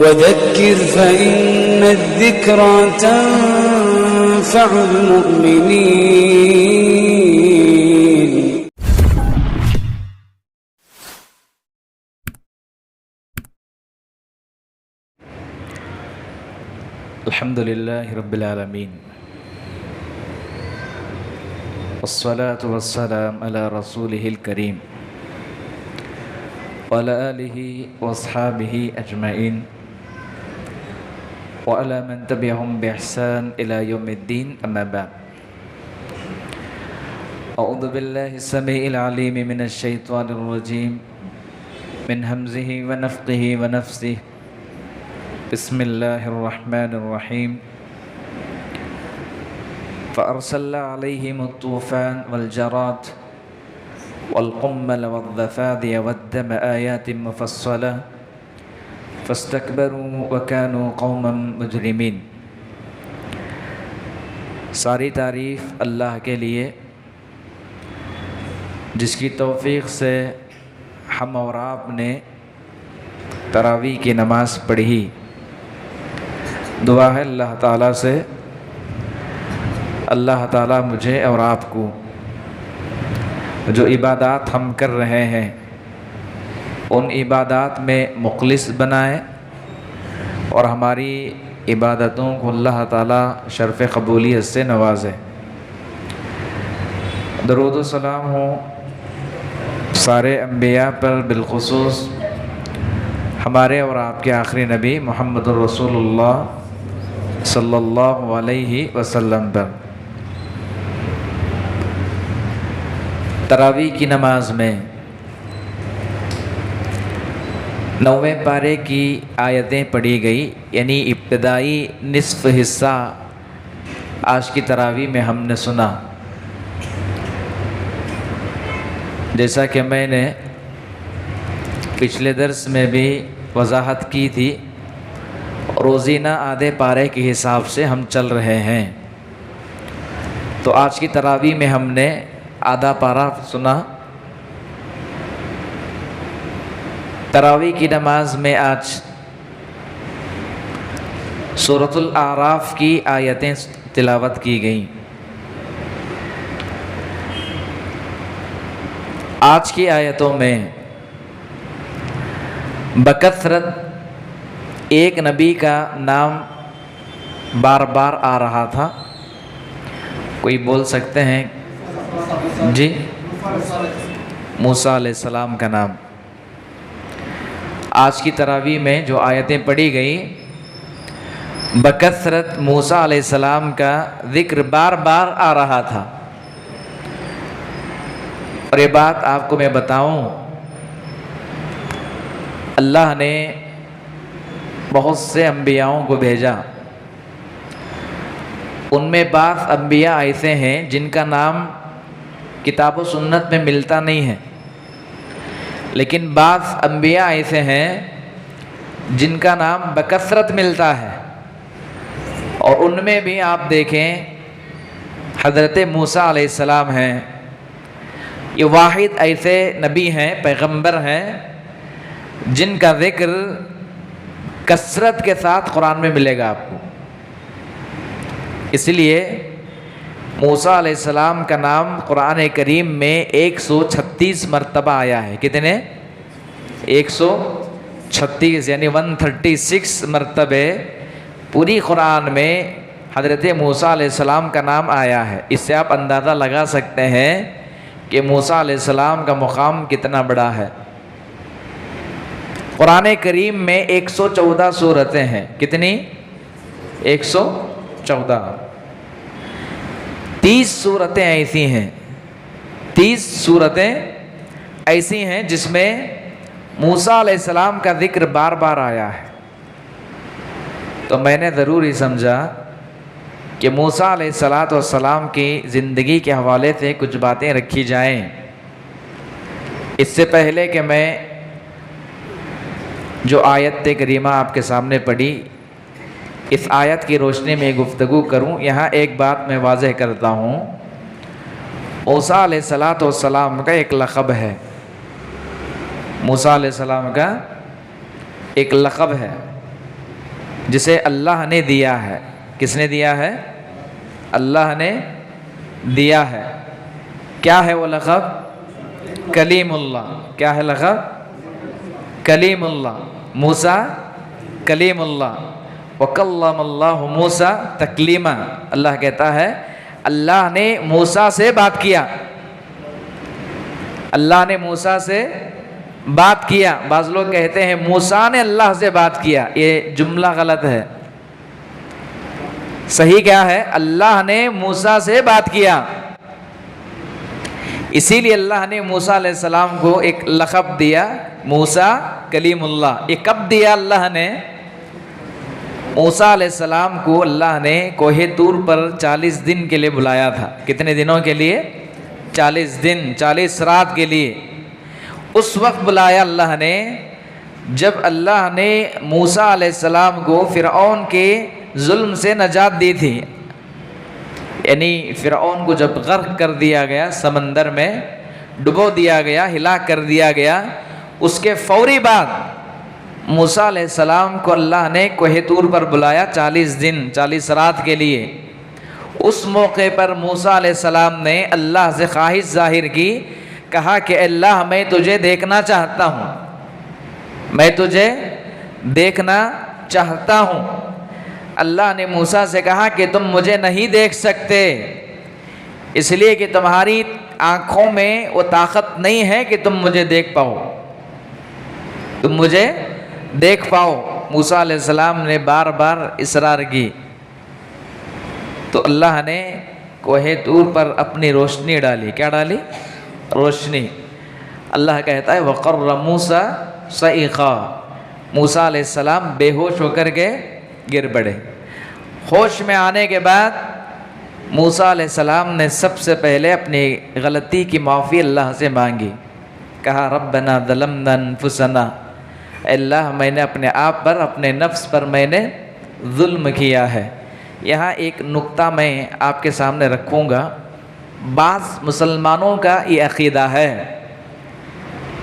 وذكر فإن الذكرى تنفع المؤمنين. الحمد لله رب العالمين، والصلاة والسلام على رسوله الكريم وعلى آله وأصحابه أجمعين وعلى من تبعهم بإحسان إلى يوم الدين. أما بعد، أعوذ بالله السميع العليم من الشيطان الرجيم من همزه ونفخه ونفثه. بسم الله الرحمن الرحيم. فأرسلنا عليهم الطوفان والجراد والقمل والضفادع والدم آيات مفصلة فاستكبروا وكانوا قوما مجرمين. ساری تعریف اللہ کے لیے جس کی توفیق سے ہم اور آپ نے تراویح کی نماز پڑھی. دعا ہے اللہ تعالیٰ سے اللہ تعالیٰ مجھے اور آپ کو جو عبادات ہم کر رہے ہیں ان عبادات میں مخلص بنائے اور ہماری عبادتوں کو اللہ تعالیٰ شرف قبولیت سے نوازے. درود و سلام ہو سارے انبیاء پر، بالخصوص ہمارے اور آپ کے آخری نبی محمد الرسول اللہ صلی اللہ علیہ وسلم پر. تراویح کی نماز میں 9ویں پارے کی آیتیں پڑھی گئی، یعنی ابتدائی نصف حصہ آج کی تراویح میں ہم نے سنا. جیسا کہ میں نے پچھلے درس میں بھی وضاحت کی تھی، روزینہ آدھے پارے کے حساب سے ہم چل رہے ہیں. تو آج کی تراویح میں ہم نے آدھا پارہ سنا. تراویح کی نماز میں آج سورۃ الاعراف کی آیتیں تلاوت کی گئیں. آج کی آیتوں میں بکثرت ایک نبی کا نام بار بار آ رہا تھا. کوئی بول سکتے ہیں؟ جی، موسیٰ علیہ السلام کا نام. آج کی تراویح میں جو آیتیں پڑھی گئیں بکثرت موسیٰ علیہ السلام کا ذکر بار بار آ رہا تھا. اور یہ بات آپ کو میں بتاؤں، اللہ نے بہت سے انبیاءوں کو بھیجا. ان میں بعض انبیاء ایسے ہیں جن کا نام کتاب و سنت میں ملتا نہیں ہے، لیکن بعض انبیاء ایسے ہیں جن کا نام بکثرت ملتا ہے. اور ان میں بھی آپ دیکھیں حضرت موسیٰ علیہ السلام ہیں. یہ واحد ایسے نبی ہیں، پیغمبر ہیں جن کا ذکر کثرت کے ساتھ قرآن میں ملے گا آپ کو. اس لیے موسیٰ علیہ السلام کا نام قرآن کریم میں 136 مرتبہ آیا ہے. کتنے؟ 136، یعنی 136 مرتبے پوری قرآن میں حضرت موسیٰ علیہ السلام کا نام آیا ہے. اس سے آپ اندازہ لگا سکتے ہیں کہ موسیٰ علیہ السلام کا مقام کتنا بڑا ہے. قرآن کریم میں 114 سورتیں ہیں. کتنی؟ 114. 30 سورتیں ایسی ہیں، 30 سورتیں ایسی ہیں جس میں موسیٰ علیہ السلام کا ذکر بار بار آیا ہے. تو میں نے ضروری سمجھا کہ موسیٰ علیہ السلام کی زندگی کے حوالے سے کچھ باتیں رکھی جائیں. اس سے پہلے کہ میں جو آیت کریمہ آپ کے سامنے پڑھی اس آیت کی روشنی میں گفتگو کروں، یہاں ایک بات میں واضح کرتا ہوں. موسیٰ علیہ السلام کا ایک لقب ہے، موسیٰ علیہ السلام کا ایک لقب ہے. جسے اللہ نے دیا ہے. کس نے دیا ہے؟ اللہ نے دیا ہے. کیا ہے وہ لقب؟ کلیم اللہ. کیا ہے لقب؟ کلیم اللہ. موسیٰ کلیم اللہ. وَكَلَّمَ اللَّهُ مُوسَىٰ تَكْلِيمًا. اللہ کہتا ہے اللہ نے موسیٰ سے بات کیا. اللہ نے موسیٰ سے بات کیا. بعض لوگ کہتے ہیں موسیٰ نے اللہ سے بات کیا. یہ جملہ غلط ہے. صحیح کیا ہے؟ اللہ نے موسیٰ سے بات کیا. اسی لیے اللہ نے موسیٰ علیہ السلام کو ایک لقب دیا، موسیٰ کلیم اللہ. یہ کب دیا اللہ نے؟ موسیٰ علیہ السلام کو اللہ نے کوہ طور پر 40 دن کے لیے بلایا تھا. کتنے دنوں کے لیے؟ 40 دن، 40 رات کے لیے. اس وقت بلایا اللہ نے جب اللہ نے موسیٰ علیہ السلام کو فرعون کے ظلم سے نجات دی تھی. یعنی فرعون کو جب غرق کر دیا گیا، سمندر میں ڈبو دیا گیا، ہلاک کر دیا گیا، اس کے فوری بعد موسیٰ علیہ السلام کو اللہ نے کوہ طور پر بلایا 40 دن 40 رات کے لیے. اس موقع پر موسیٰ علیہ السلام نے اللہ سے خواہش ظاہر کی، کہا کہ اللہ میں تجھے دیکھنا چاہتا ہوں، میں تجھے دیکھنا چاہتا ہوں. اللہ نے موسیٰ سے کہا کہ تم مجھے نہیں دیکھ سکتے، اس لیے کہ تمہاری آنکھوں میں وہ طاقت نہیں ہے کہ تم مجھے دیکھ پاؤ، تم مجھے دیکھ پاؤ. موسیٰ علیہ السلام نے بار بار اصرار کی تو اللہ نے کوہ طور پر اپنی روشنی ڈالی. کیا ڈالی؟ روشنی. اللہ کہتا ہے وَقَرَّ مُوسَىٰ صَعِقًا. موسیٰ علیہ السلام بے ہوش ہو کر کے گر پڑے. ہوش میں آنے کے بعد موسیٰ علیہ السلام نے سب سے پہلے اپنی غلطی کی معافی اللہ سے مانگی. کہا ربنا ظلمنا انفسنا، اے اللہ میں نے اپنے آپ پر، اپنے نفس پر میں نے ظلم کیا ہے. یہاں ایک نقطہ میں آپ کے سامنے رکھوں گا. بعض مسلمانوں کا یہ عقیدہ ہے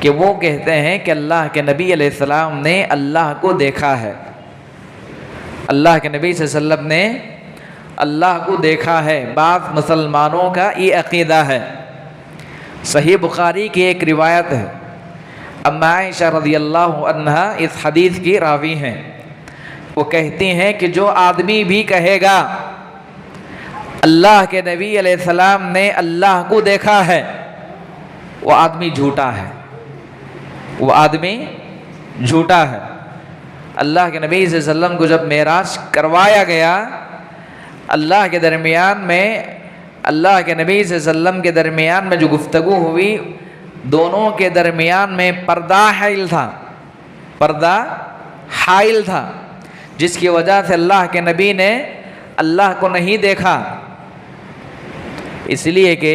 کہ وہ کہتے ہیں کہ اللہ کے نبی علیہ السلام نے اللہ کو دیکھا ہے، اللہ کے نبی صلی اللہ علیہ وسلم نے اللہ کو دیکھا ہے. بعض مسلمانوں کا یہ عقیدہ ہے. صحیح بخاری کی ایک روایت ہے، ام عائشہ رضی اللہ عنہا اس حدیث کی راوی ہیں. وہ کہتی ہیں کہ جو آدمی بھی کہے گا اللہ کے نبی علیہ السلام نے اللہ کو دیکھا ہے، وہ آدمی جھوٹا ہے، وہ آدمی جھوٹا ہے. اللہ کے نبی صلی اللہ علیہ وسلم کو جب معراج کروایا گیا، اللہ کے درمیان میں، اللہ کے نبی صلی اللہ علیہ وسلم کے درمیان میں جو گفتگو ہوئی، دونوں کے درمیان میں پردہ حائل تھا، پردہ حائل تھا، جس کی وجہ سے اللہ کے نبی نے اللہ کو نہیں دیکھا. اس لیے کہ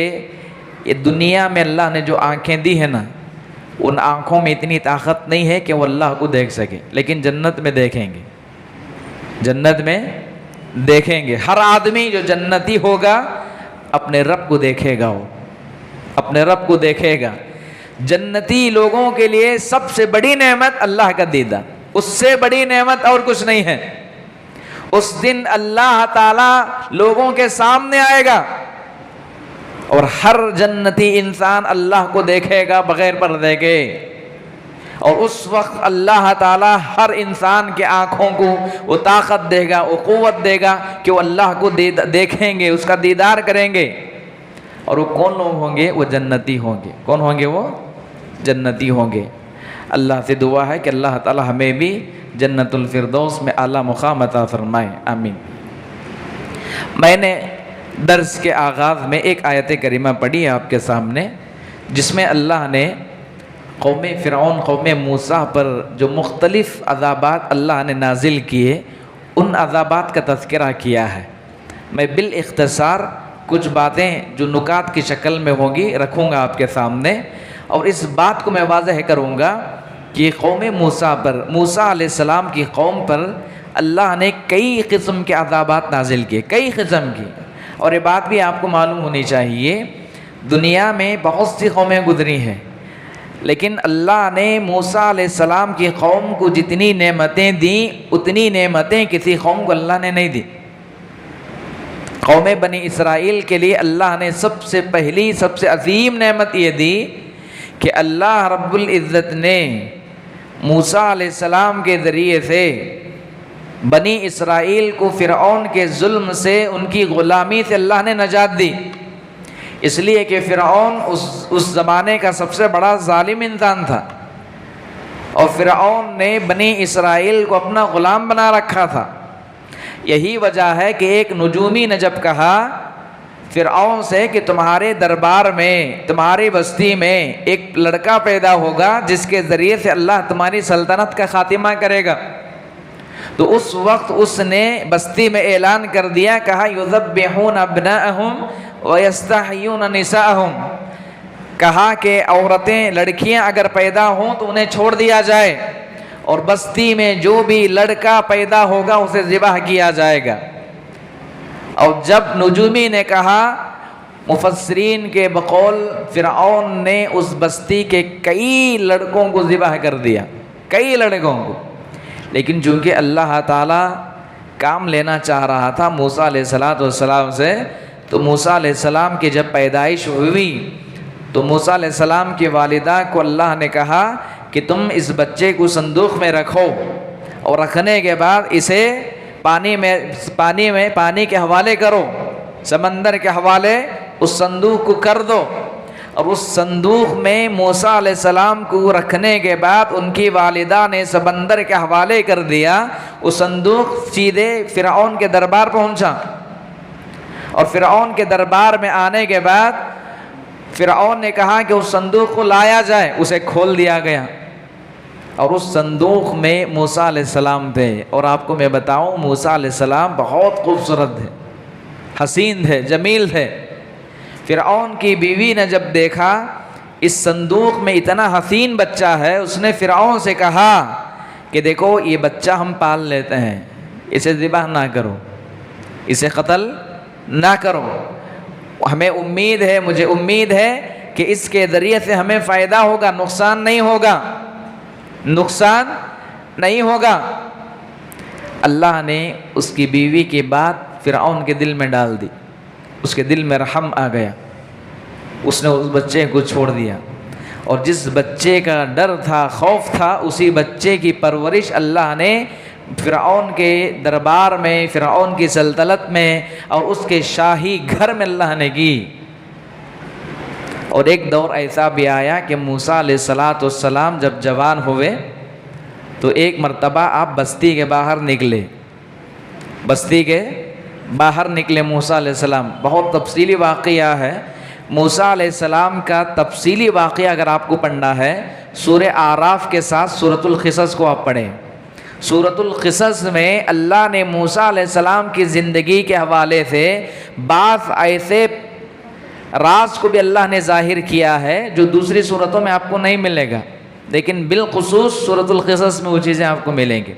یہ دنیا میں اللہ نے جو آنکھیں دی ہیں نا، ان آنکھوں میں اتنی طاقت نہیں ہے کہ وہ اللہ کو دیکھ سکے. لیکن جنت میں دیکھیں گے، جنت میں دیکھیں گے. ہر آدمی جو جنتی ہوگا اپنے رب کو دیکھے گا، وہ اپنے رب کو دیکھے گا. جنتی لوگوں کے لیے سب سے بڑی نعمت اللہ کا دیدار، اس سے بڑی نعمت اور کچھ نہیں ہے. اس دن اللہ تعالیٰ لوگوں کے سامنے آئے گا اور ہر جنتی انسان اللہ کو دیکھے گا بغیر پردے کے. اور اس وقت اللہ تعالیٰ ہر انسان کے آنکھوں کو وہ طاقت دے گا، وہ قوت دے گا کہ وہ اللہ کو دیکھیں گے، اس کا دیدار کریں گے. اور وہ کون لوگ ہوں گے؟ وہ جنتی ہوں گے. کون ہوں گے؟ وہ جنتی ہوں گے. اللہ سے دعا ہے کہ اللہ تعالیٰ ہمیں بھی جنت الفردوس میں اعلیٰ مقام عطا فرمائے. آمین. میں نے درس کے آغاز میں ایک آیت کریمہ پڑھی ہے آپ کے سامنے، جس میں اللہ نے قوم فرعون، قوم موسیٰ پر جو مختلف عذابات اللہ نے نازل کیے، ان عذابات کا تذکرہ کیا ہے. میں بالاختصار کچھ باتیں جو نکات کی شکل میں ہوں گی رکھوں گا آپ کے سامنے، اور اس بات کو میں واضح کروں گا کہ قوم موسیٰ پر، موسیٰ علیہ السلام کی قوم پر اللہ نے کئی قسم کے عذابات نازل کیے، کئی قسم کی. اور یہ بات بھی آپ کو معلوم ہونی چاہیے، دنیا میں بہت سی قومیں گزری ہیں، لیکن اللہ نے موسیٰ علیہ السلام کی قوم کو جتنی نعمتیں دیں اتنی نعمتیں کسی قوم کو اللہ نے نہیں دی۔ قوم بنی اسرائیل کے لیے اللہ نے سب سے پہلی سب سے عظیم نعمت یہ دی کہ اللہ رب العزت نے موسیٰ علیہ السلام کے ذریعے سے بنی اسرائیل کو فرعون کے ظلم سے، ان کی غلامی سے اللہ نے نجات دی۔ اس لیے کہ فرعون اس زمانے کا سب سے بڑا ظالم انسان تھا، اور فرعون نے بنی اسرائیل کو اپنا غلام بنا رکھا تھا۔ یہی وجہ ہے کہ ایک نجومی نے جب کہا فرعون سے کہ تمہارے دربار میں، تمہاری بستی میں ایک لڑکا پیدا ہوگا جس کے ذریعے سے اللہ تمہاری سلطنت کا خاتمہ کرے گا، تو اس وقت اس نے بستی میں اعلان کر دیا، کہا یذبحون ابناءہم ویستحیون نساءہم، کہا کہ عورتیں، لڑکیاں اگر پیدا ہوں تو انہیں چھوڑ دیا جائے، اور بستی میں جو بھی لڑکا پیدا ہوگا اسے ذبح کیا جائے گا۔ اور جب نجومی نے کہا، مفسرین کے بقول فرعون نے اس بستی کے کئی لڑکوں کو ذبح کر دیا، کئی لڑکوں کو، لیکن چونکہ اللہ تعالیٰ کام لینا چاہ رہا تھا موسیٰ علیہ السلام سے، تو موسیٰ علیہ السلام کی جب پیدائش ہوئی تو موسیٰ علیہ السلام کی والدہ کو اللہ نے کہا کہ تم اس بچے کو صندوق میں رکھو، اور رکھنے کے بعد اسے پانی کے حوالے کرو، سمندر کے حوالے اس صندوق کو کر دو۔ اور اس صندوق میں موسیٰ علیہ السلام کو رکھنے کے بعد ان کی والدہ نے سمندر کے حوالے کر دیا، وہ صندوق سیدھے فرعون کے دربار پہنچا، اور فرعون کے دربار میں آنے کے بعد فرعون نے کہا کہ اس صندوق کو لایا جائے، اسے کھول دیا گیا، اور اس صندوق میں موسیٰ علیہ السلام تھے۔ اور آپ کو میں بتاؤں، موسیٰ علیہ السلام بہت خوبصورت تھے، حسین تھے، جمیل تھے۔ فرعون کی بیوی نے جب دیکھا اس صندوق میں اتنا حسین بچہ ہے، اس نے فرعون سے کہا کہ دیکھو یہ بچہ ہم پال لیتے ہیں، اسے ذبح نہ کرو، اسے قتل نہ کرو، ہمیں امید ہے، مجھے امید ہے کہ اس کے ذریعے سے ہمیں فائدہ ہوگا، نقصان نہیں ہوگا، نقصان نہیں ہوگا۔ اللہ نے اس کی بیوی کی بات فرعون کے دل میں ڈال دی، اس کے دل میں رحم آ گیا، اس نے اس بچے کو چھوڑ دیا، اور جس بچے کا ڈر تھا، خوف تھا، اسی بچے کی پرورش اللہ نے فرعون کے دربار میں، فرعون کی سلطنت میں اور اس کے شاہی گھر میں اللہ نے کی۔ اور ایک دور ایسا بھی آیا کہ موسیٰ علیہ السلام جب جوان ہوئے تو ایک مرتبہ آپ بستی کے باہر نکلے، بستی کے باہر نکلے موسیٰ علیہ السلام۔ بہت تفصیلی واقعہ ہے موسیٰ علیہ السلام کا، تفصیلی واقعہ اگر آپ کو پڑھنا ہے سورہ اعراف کے ساتھ سورۃ القصص کو آپ پڑھیں۔ سورۃ القصص میں اللہ نے موسیٰ علیہ السلام کی زندگی کے حوالے سے بعض ایسے راز کو بھی اللہ نے ظاہر کیا ہے جو دوسری صورتوں میں آپ کو نہیں ملے گا، لیکن بالخصوص سورۃ القصص میں وہ چیزیں آپ کو ملیں گی۔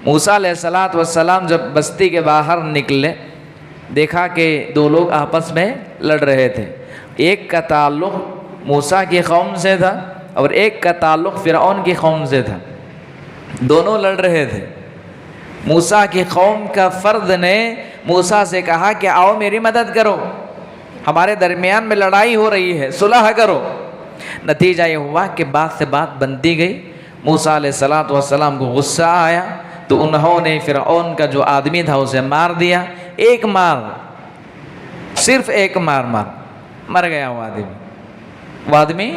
موسیٰ علیہ السلام جب بستی کے باہر نکلے، دیکھا کہ دو لوگ آپس میں لڑ رہے تھے، ایک کا تعلق موسیٰ کی قوم سے تھا اور ایک کا تعلق فرعون کی قوم سے تھا، دونوں لڑ رہے تھے۔ موسیٰ کی قوم کا فرد نے موسیٰ سے کہا کہ آؤ میری مدد کرو، ہمارے درمیان میں لڑائی ہو رہی ہے، صلح کرو۔ نتیجہ یہ ہوا کہ بات سے بات بنتی گئی، موسیٰ علیہ السلام کو غصہ آیا تو انہوں نے فرعون کا جو آدمی تھا اسے مار دیا، ایک مار، صرف ایک مار مر گیا وہ آدمی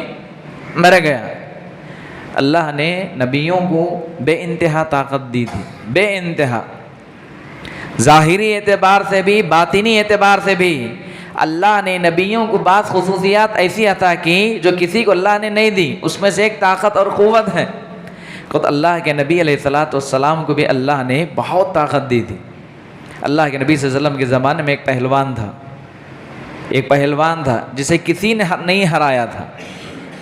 مر گیا۔ اللہ نے نبیوں کو بے انتہا طاقت دی تھی، بے انتہا، ظاہری اعتبار سے بھی باطنی اعتبار سے بھی۔ اللہ نے نبیوں کو بعض خصوصیات ایسی عطا کی جو کسی کو اللہ نے نہیں دی، اس میں سے ایک طاقت اور قوت ہے۔ خود اللہ کے نبی علیہ السلام کو بھی اللہ نے بہت طاقت دی تھی۔ اللہ کے نبی صلی اللہ علیہ وسلم کے زمانے میں ایک پہلوان تھا جسے کسی نے نہیں ہرایا تھا،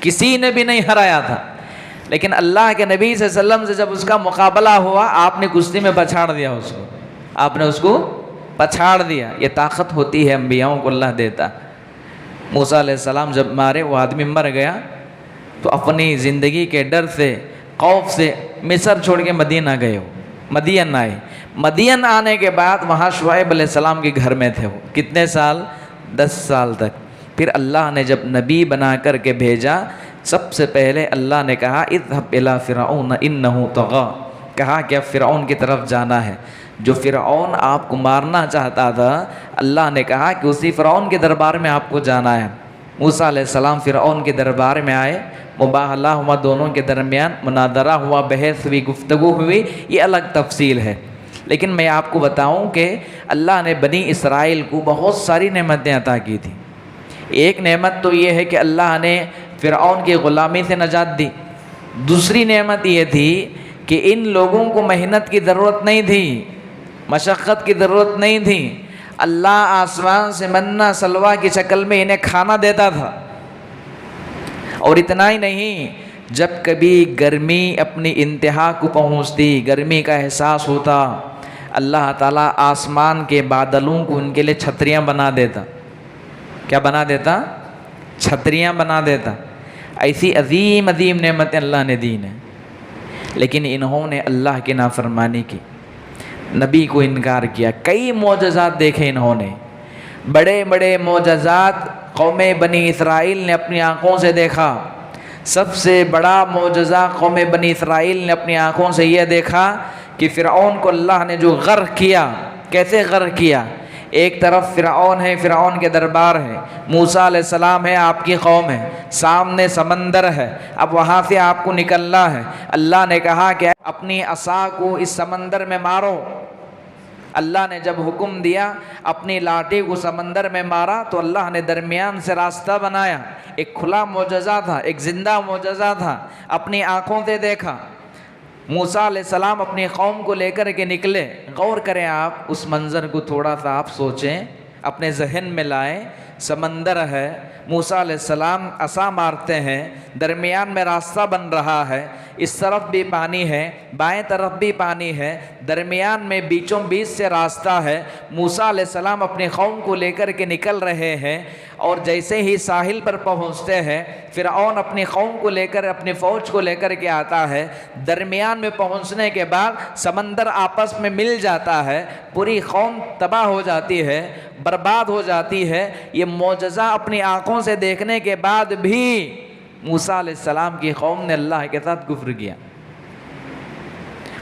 کسی نے بھی نہیں ہرایا تھا، لیکن اللہ کے نبی صلی اللہ علیہ وسلم سے جب اس کا مقابلہ ہوا، آپ نے کشتی میں پچھاڑ دیا اس کو، آپ نے اس کو پچھاڑ دیا۔ یہ طاقت ہوتی ہے انبیاؤں کو اللہ دیتا۔ موسیٰ علیہ السلام جب مارے، وہ آدمی مر گیا، تو اپنی زندگی کے ڈر سے خوف سے مصر چھوڑ کے مدینہ گئے ہو، مدین آئے۔ مدین آنے کے بعد وہاں شعیب علیہ السلام کے گھر میں تھے وہ، کتنے سال؟ 10 سال تک۔ پھر اللہ نے جب نبی بنا کر کے بھیجا، سب سے پہلے اللہ نے کہا اذهب الى فرعون انه طغى، کہا کہ اب فرعون کی طرف جانا ہے۔ جو فرعون آپ کو مارنا چاہتا تھا، اللہ نے کہا کہ اسی فرعون کے دربار میں آپ کو جانا ہے۔ موسیٰ علیہ السلام فرعون کے دربار میں آئے، مباحلہ ہوا، دونوں کے درمیان مناظرہ ہوا، بحث ہوئی، گفتگو ہوئی، یہ الگ تفصیل ہے۔ لیکن میں آپ کو بتاؤں کہ اللہ نے بنی اسرائیل کو بہت ساری نعمتیں عطا کی تھی۔ ایک نعمت تو یہ ہے کہ اللہ نے فرعون کی غلامی سے نجات دی۔ دوسری نعمت یہ تھی کہ ان لوگوں کو محنت کی ضرورت نہیں تھی، مشقت کی ضرورت نہیں تھی۔ اللہ آسمان سے منہ سلویٰ کی شکل میں انہیں کھانا دیتا تھا۔ اور اتنا ہی نہیں، جب کبھی گرمی اپنی انتہا کو پہنچتی، گرمی کا احساس ہوتا، اللہ تعالیٰ آسمان کے بادلوں کو ان کے لیے چھتریاں بنا دیتا۔ کیا بنا دیتا؟ چھتریاں بنا دیتا۔ ایسی عظیم عظیم نعمتیں اللہ نے دی ہیں، لیکن انہوں نے اللہ کی نافرمانی کی، نبی کو انکار کیا۔ کئی معجزات دیکھے انہوں نے، بڑے بڑے معجزات قوم بنی اسرائیل نے اپنی آنکھوں سے دیکھا۔ سب سے بڑا معجزہ قوم بنی اسرائیل نے اپنی آنکھوں سے یہ دیکھا کہ فرعون کو اللہ نے جو غرق کیا، کیسے غرق کیا۔ ایک طرف فرعون ہے، فرعون کے دربار ہے، موسیٰ علیہ السلام ہے، آپ کی قوم ہے، سامنے سمندر ہے، اب وہاں سے آپ کو نکلنا ہے۔ اللہ نے کہا کہ اپنی عصا کو اس سمندر میں مارو۔ اللہ نے جب حکم دیا، اپنی لاٹھی کو سمندر میں مارا تو اللہ نے درمیان سے راستہ بنایا۔ ایک کھلا معجزہ تھا، ایک زندہ معجزہ تھا، اپنی آنکھوں سے دیکھا۔ موسیٰ علیہ السلام اپنی قوم کو لے کر کے نکلے۔ غور کریں آپ اس منظر کو، تھوڑا سا آپ سوچیں، اپنے ذہن میں لائیں۔ سمندر ہے، موسیٰ علیہ السلام عصا مارتے ہیں، درمیان میں راستہ بن رہا ہے، اس طرف بھی پانی ہے، بائیں طرف بھی پانی ہے، درمیان میں بیچوں بیچ سے راستہ ہے۔ موسیٰ علیہ السلام اپنی قوم کو لے کر کے نکل رہے ہیں، اور جیسے ہی ساحل پر پہنچتے ہیں، فرعون اپنی قوم کو لے کر، اپنی فوج کو لے کر کے آتا ہے۔ درمیان میں پہنچنے کے بعد سمندر آپس میں مل جاتا ہے، پوری قوم تباہ ہو جاتی ہے، برباد ہو جاتی ہے۔ یہ معجزہ اپنی آنکھوں سے دیکھنے کے بعد بھی موسیٰ علیہ السلام کی قوم نے اللہ کے ساتھ کفر کیا۔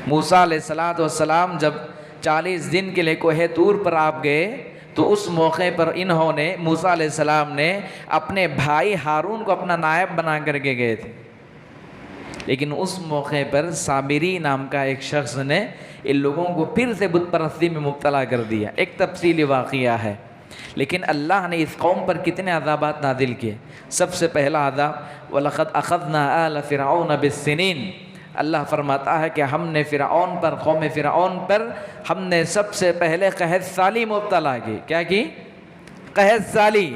موسیٰ علیہ السلام جب 40 دن کے لیے کوہ طور پر آپ گئے تو اس موقع پر انہوں نے، موسیٰ علیہ السلام نے اپنے بھائی ہارون کو اپنا نائب بنا کر کے گئے تھے، لیکن اس موقع پر سامری نام کا ایک شخص نے ان لوگوں کو پھر سے بت پرستی میں مبتلا کر دیا۔ ایک تفصیلی واقعہ ہے، لیکن اللہ نے اس قوم پر کتنے عذابات نازل کیے۔ سب سے پہلا عذاب وَلَقَدْ أَخَذْنَا آلَ فِرْعَوْنَ بِالسِّنِينَ، اللہ فرماتا ہے کہ ہم نے فرعون پر، قوم فرعون پر ہم نے سب سے پہلے قحط سالی مبتلا کی۔ کیا کی؟ قحط سالی،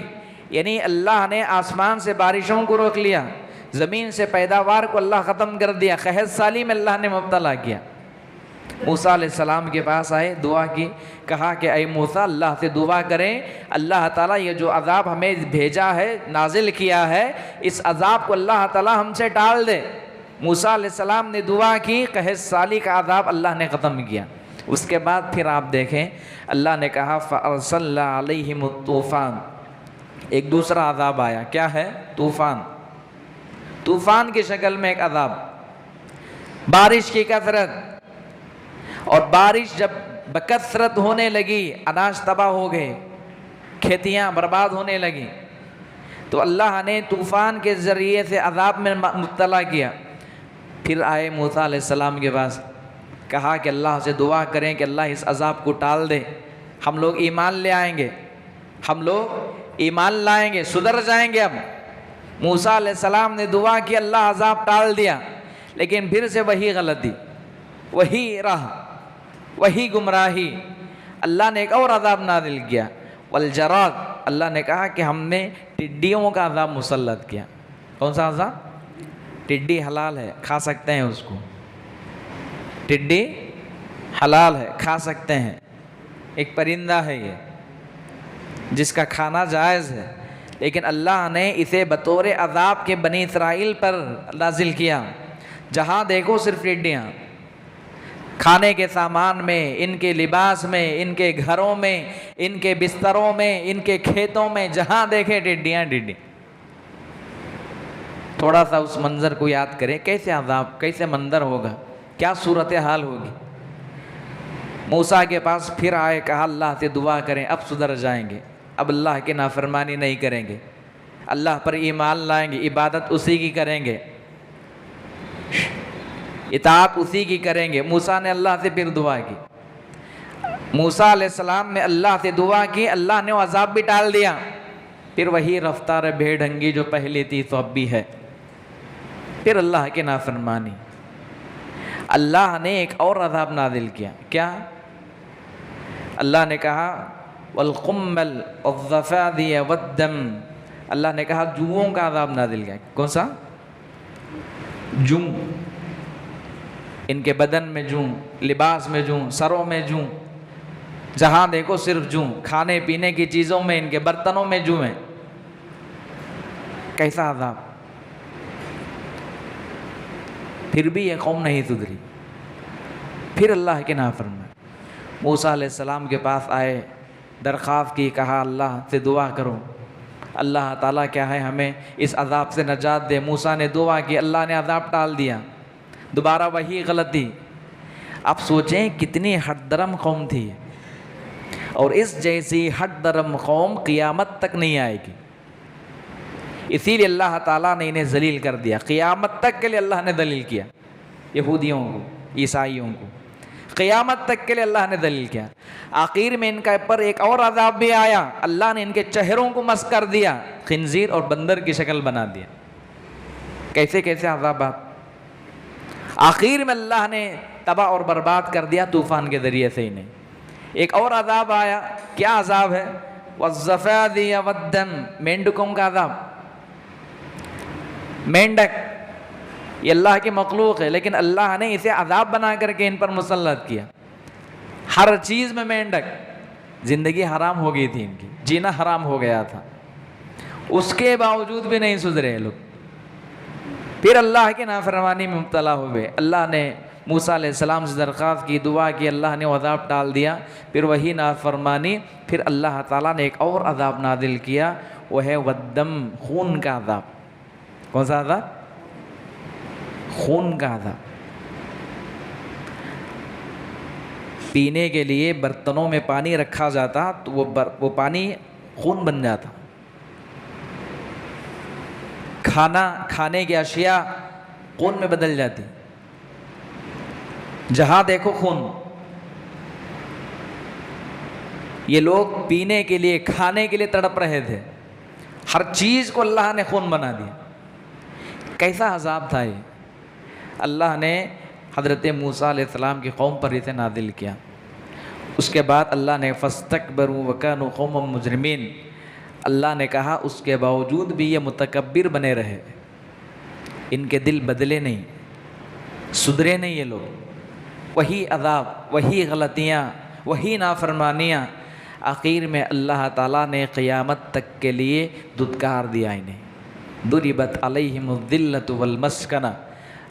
یعنی اللہ نے آسمان سے بارشوں کو روک لیا، زمین سے پیداوار کو اللہ ختم کر دیا، قحط سالی میں اللہ نے مبتلا کیا۔ موسیٰ علیہ السلام کے پاس آئے، دعا کی، کہا کہ اے موسیٰ اللہ سے دعا کریں، اللہ تعالیٰ یہ جو عذاب ہمیں بھیجا ہے، نازل کیا ہے، اس عذاب کو اللہ تعالیٰ ہم سے ٹال دے۔ موسیٰ علیہ السلام نے دعا کی، قحط سالی کا عذاب اللہ نے ختم کیا۔ اس کے بعد پھر آپ دیکھیں اللہ نے کہا فَأَرْسَلْنَا عَلَيْهِمُ الطُّوفَانَ، ایک دوسرا عذاب آیا، کیا ہے؟ طوفان۔ طوفان کی شکل میں ایک عذاب، بارش کی کثرت، اور بارش جب بکثرت ہونے لگی اناج تباہ ہو گئے، کھیتیاں برباد ہونے لگیں، تو اللہ نے طوفان کے ذریعے سے عذاب میں مبتلا کیا۔ پھر آئے موسیٰ علیہ السلام کے پاس، کہا کہ اللہ سے دعا کریں کہ اللہ اس عذاب کو ٹال دے، ہم لوگ ایمان لے آئیں گے، ہم لوگ ایمان لائیں گے، سدھر جائیں گے اب۔ موسیٰ علیہ السلام نے دعا کی، اللہ عذاب ٹال دیا، لیکن پھر سے وہی غلطی، وہی راہ، وہی گمراہی، اللہ نے ایک اور عذاب نازل کیا، والجراد، اللہ نے کہا کہ ہم نے ٹڈیوں کا عذاب مسلط کیا۔ کون سا عذاب؟ ٹڈی حلال ہے، کھا سکتے ہیں اس کو، ٹڈی حلال ہے، کھا سکتے ہیں، ایک پرندہ ہے یہ جس کا کھانا جائز ہے، لیکن اللہ نے اسے بطور عذاب کے بنی اسرائیل پر نازل کیا۔ جہاں دیکھو صرف ٹڈیاں، کھانے کے سامان میں، ان کے لباس میں، ان کے گھروں میں، ان کے بستروں میں، ان کے کھیتوں میں، جہاں دیکھے ٹڈیاں ٹڈی۔ تھوڑا سا اس منظر کو یاد کریں، کیسے عذاب، کیسے منظر ہوگا، کیا صورتحال ہوگی۔ موسیٰ کے پاس پھر آئے، کہا اللہ سے دعا کریں، اب سدھر جائیں گے، اب اللہ کی نافرمانی نہیں کریں گے، اللہ پر ایمان لائیں گے، عبادت اسی کی کریں گے، اطاعت اسی کی کریں گے۔ موسیٰ نے اللہ سے پھر دعا کی، موسیٰ علیہ السلام نے اللہ سے دعا کی، اللہ نے وہ عذاب بھی ٹال دیا۔ پھر وہی رفتار بے ڈھنگی جو پہلے تھی تو اب بھی ہے، پھر اللہ کی نافرمانی۔ اللہ نے ایک اور عذاب نازل کیا، کیا؟ اللہ نے کہا والقمل والضفادع والدم، اللہ نے کہا جوؤں کا عذاب نازل کیا۔ کون سا؟ جو، ان کے بدن میں جو، لباس میں جو، سروں میں جو، جہاں دیکھو صرف جو، کھانے پینے کی چیزوں میں، ان کے برتنوں میں جو ہیں۔ کیسا عذاب! پھر بھی یہ قوم نہیں سدھری، پھر اللہ کے نافرمان۔ موسیٰ علیہ السلام کے پاس آئے، درخواست کی، کہا اللہ سے دعا کرو، اللہ تعالیٰ کیا ہے ہمیں اس عذاب سے نجات دے۔ موسیٰ نے دعا کی، اللہ نے عذاب ٹال دیا، دوبارہ وہی غلطی۔ اب سوچیں کتنی ہٹ درم قوم تھی، اور اس جیسی ہٹ درم قوم قیامت تک نہیں آئے گی۔ اسی لیے اللہ تعالیٰ نے انہیں ذلیل کر دیا، قیامت تک کے لیے اللہ نے ذلیل کیا یہودیوں کو، عیسائیوں کو، قیامت تک کے لیے اللہ نے ذلیل کیا۔ آخر میں ان کا پر ایک اور عذاب بھی آیا، اللہ نے ان کے چہروں کو مسخ کر دیا، خنزیر اور بندر کی شکل بنا دیا۔ کیسے کیسے عذابات! آخر میں اللہ نے تباہ اور برباد کر دیا طوفان کے ذریعے سے انہیں۔ ایک اور عذاب آیا، کیا عذاب ہے؟ والضفادع والدم، مینڈکوں کا عذاب۔ مینڈک یہ اللہ کی مخلوق ہے، لیکن اللہ نے اسے عذاب بنا کر کے ان پر مسلط کیا۔ ہر چیز میں مینڈک، زندگی حرام ہو گئی تھی ان کی، جینا حرام ہو گیا تھا، اس کے باوجود بھی نہیں سدھرے لوگ، پھر اللہ کی نافرمانی میں مبتلا ہوئے۔ اللہ نے موسیٰ علیہ السلام سے درخواست کی، دعا کی، اللہ نے عذاب ٹال دیا، پھر وہی نافرمانی۔ پھر اللہ تعالیٰ نے ایک اور عذاب نازل کیا، وہ ہے والدم، خون کا عذاب۔ کون سا عذاب؟ خون کا عذاب۔ پینے کے لیے برتنوں میں پانی رکھا جاتا تو وہ پانی خون بن جاتا، کھانے کی اشیاء خون میں بدل جاتی، جہاں دیکھو خون۔ یہ لوگ پینے کے لیے، کھانے کے لیے تڑپ رہے تھے، ہر چیز کو اللہ نے خون بنا دیا۔ کیسا عذاب تھا یہ! اللہ نے حضرت موسیٰ علیہ السلام کی قوم پر اسے نازل کیا۔ اس کے بعد اللہ نے فاستکبروا وکانوا قوما مجرمین، اللہ نے کہا اس کے باوجود بھی یہ متکبر بنے رہے، ان کے دل بدلے نہیں، سدھرے نہیں یہ لوگ، وہی عذاب، وہی غلطیاں، وہی نافرمانیاں۔ آخر میں اللہ تعالیٰ نے قیامت تک کے لیے دھتکار دیا انہیں۔ ضربت علیہم الذلۃ والمسکنہ،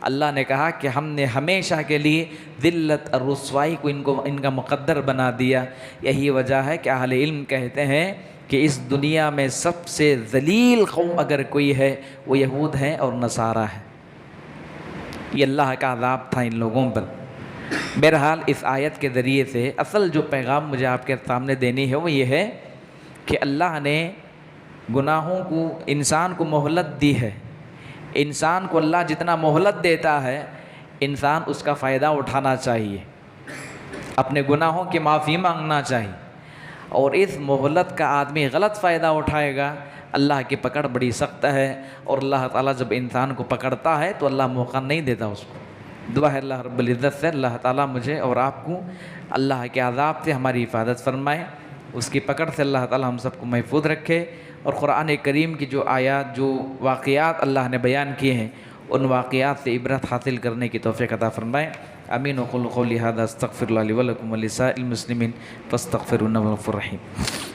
اللہ نے کہا کہ ہم نے ہمیشہ کے لیے ذلت اور رسوائی کو ان کا مقدر بنا دیا۔ یہی وجہ ہے کہ اہل علم کہتے ہیں کہ اس دنیا میں سب سے ذلیل قوم اگر کوئی ہے وہ یہود ہیں اور نصارہ ہے۔ یہ اللہ کا عذاب تھا ان لوگوں پر۔ بہرحال اس آیت کے ذریعے سے اصل جو پیغام مجھے آپ کے سامنے دینی ہے وہ یہ ہے کہ اللہ نے گناہوں کو، انسان کو مہلت دی ہے۔ انسان کو اللہ جتنا مہلت دیتا ہے، انسان اس کا فائدہ اٹھانا چاہیے، اپنے گناہوں کی معافی مانگنا چاہیے، اور اس مہلت کا آدمی غلط فائدہ اٹھائے گا، اللہ کی پکڑ بڑی سخت ہے، اور اللہ تعالیٰ جب انسان کو پکڑتا ہے تو اللہ موقع نہیں دیتا اس کو۔ دعا ہے اللہ رب العزت سے اللہ تعالیٰ مجھے اور آپ کو اللہ کے عذاب سے ہماری حفاظت فرمائے، اس کی پکڑ سے اللہ تعالیٰ ہم سب کو محفوظ رکھے، اور قرآن کریم کی جو آیات، جو واقعات اللہ نے بیان کیے ہیں، ان واقعات سے عبرت حاصل کرنے کی توفیق عطا فرمائے۔ آمین وقولوا قولی ھذا استغفر اللہ لی ولکم ولسائر المسلمین فاستغفروہ انہ هو الغفور الرحیم۔